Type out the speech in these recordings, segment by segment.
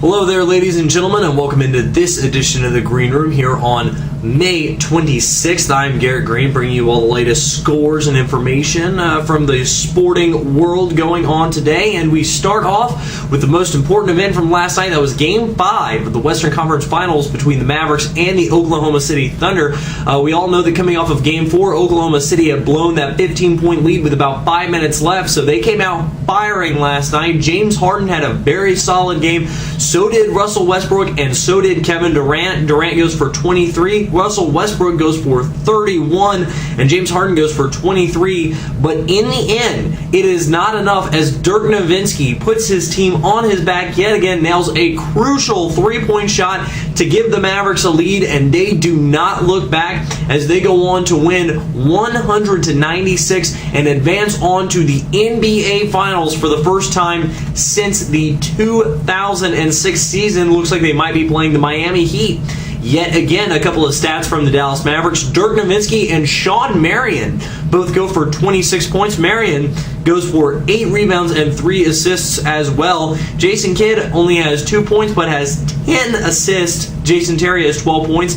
Hello there, ladies and gentlemen, and welcome into this edition of the Greene Room here on May 26th. I'm Garrett Greene, bringing you all the latest scores and information from the sporting world going on today. And we start off with the most important event from last night. That was Game 5 of the Western Conference Finals between the Mavericks and the Oklahoma City Thunder. We all know that coming off of Game 4, Oklahoma City had blown that 15-point lead with about 5 minutes left, so they came out firing last night. James Harden had a very solid game. So did Russell Westbrook, and so did Kevin Durant. Durant goes for 23. Russell Westbrook goes for 31, and James Harden goes for 23. But in the end, it is not enough as Dirk Nowitzki puts his team on his back yet again, nails a crucial three-point shot to give the Mavericks a lead, and they do not look back as they go on to win 100-96 and advance on to the NBA Finals for the first time since the 2006 season. Looks like they might be playing the Miami Heat. Yet again, a couple of stats from the Dallas Mavericks. Dirk Nowitzki and Shawn Marion both go for 26 points. Marion goes for 8 rebounds and 3 assists as well. Jason Kidd only has 2 points but has 10 assists. Jason Terry has 12 points.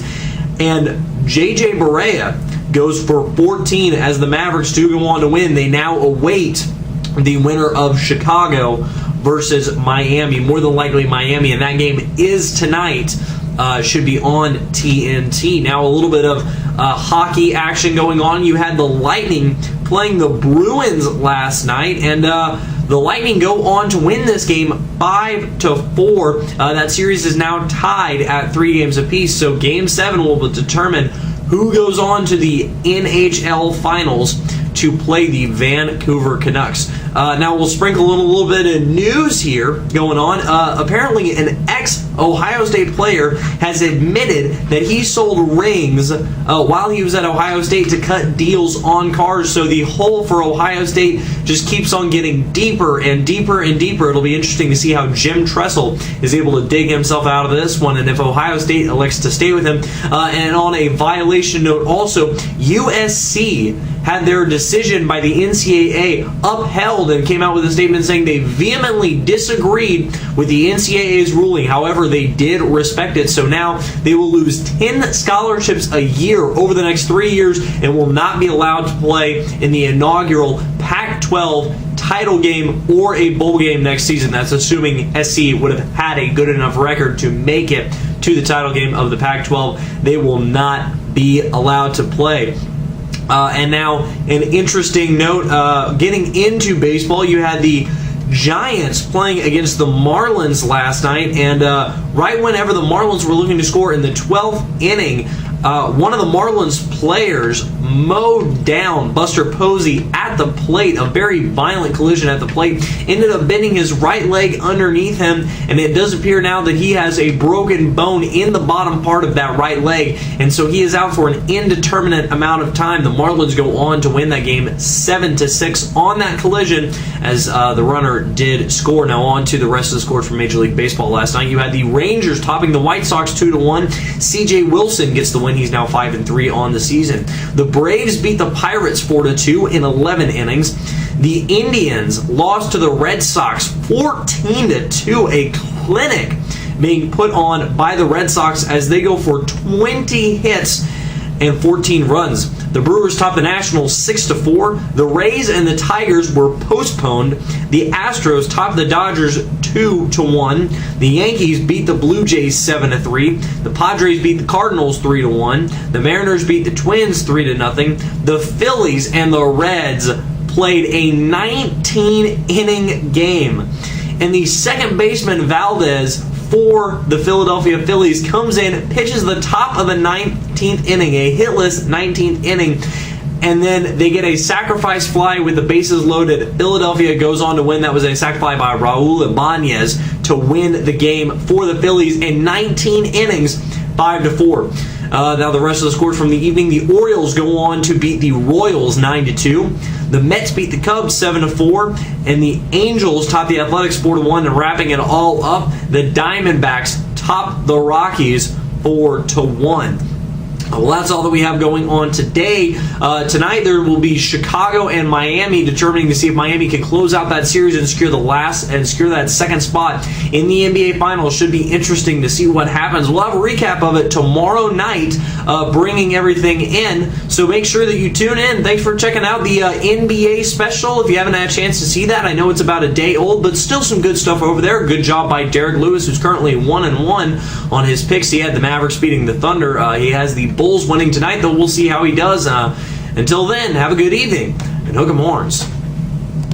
And JJ Barea goes for 14 as the Mavericks do go on to win. They now await the winner of Chicago versus Miami. More than likely Miami, and that game is tonight. Should be on TNT. Now a little bit of hockey action going on. You had the Lightning playing the Bruins last night, and the Lightning go on to win this game 5-4. That series is now tied at 3 games apiece, so Game 7 will determine who goes on to the NHL Finals to play the Vancouver Canucks. Now we'll sprinkle a little bit of news here going on. Apparently an ex-Ohio State player has admitted that he sold rings while he was at Ohio State to cut deals on cars. So the hole for Ohio State just keeps on getting deeper and deeper and deeper. It'll be interesting to see how Jim Tressel is able to dig himself out of this one, and if Ohio State elects to stay with him. And on a violation note also, USC had their decision by the NCAA upheld and came out with a statement saying they vehemently disagreed with the NCAA's ruling. However, they did respect it, so now they will lose 10 scholarships a year over the next 3 years and will not be allowed to play in the inaugural Pac-12 title game or a bowl game next season. That's assuming SC would have had a good enough record to make it to the title game of the Pac-12. They will not be allowed to play. And now, an interesting note, getting into baseball, you had the Giants playing against the Marlins last night, and right whenever the Marlins were looking to score in the 12th inning, one of the Marlins players mowed down Buster Posey at the plate. A very violent collision at the plate. Ended up bending his right leg underneath him, and it does appear now that he has a broken bone in the bottom part of that right leg, and so he is out for an indeterminate amount of time. The Marlins go on to win that game 7-6 on that collision, as the runner did score. Now on to the rest of the scores from Major League Baseball last night. You had the Rangers topping the White Sox 2-1. C.J. Wilson gets the win. He's now 5-3 on the season. The Braves beat the Pirates 4-2 in 11 innings. The Indians lost to the Red Sox 14-2. A clinic being put on by the Red Sox as they go for 20 hits and 14 runs. The Brewers topped the Nationals 6-4. The Rays and the Tigers were postponed. The Astros topped the Dodgers 2-1. The Yankees beat the Blue Jays 7-3. The Padres beat the Cardinals 3-1. The Mariners beat the Twins 3-0. The Phillies and the Reds played a 19-inning game. And the second baseman, Valdez, for the Philadelphia Phillies, comes in, pitches the top of the 19th inning, a hitless 19th inning, and then they get a sacrifice fly with the bases loaded. Philadelphia goes on to win. That was a sac fly by Raul Ibanez to win the game for the Phillies in 19 innings, 5-4. Now the rest of the scores from the evening. The Orioles go on to beat the Royals 9-2. The Mets beat the Cubs 7-4. And the Angels top the Athletics 4-1. And wrapping it all up, the Diamondbacks top the Rockies 4-1. Well, that's all that we have going on today. Tonight there will be Chicago and Miami determining to see if Miami can close out that series and secure that second spot in the NBA Finals. Should be interesting to see what happens. We'll have a recap of it tomorrow night, bringing everything in. So make sure that you tune in. Thanks for checking out the NBA special. If you haven't had a chance to see that, I know it's about a day old, but still some good stuff over there. Good job by Derek Lewis, who's currently 1-1 on his picks. He had the Mavericks beating the Thunder. He has the Bulls winning tonight, though we'll see how he does. Until then, have a good evening and hook 'em horns.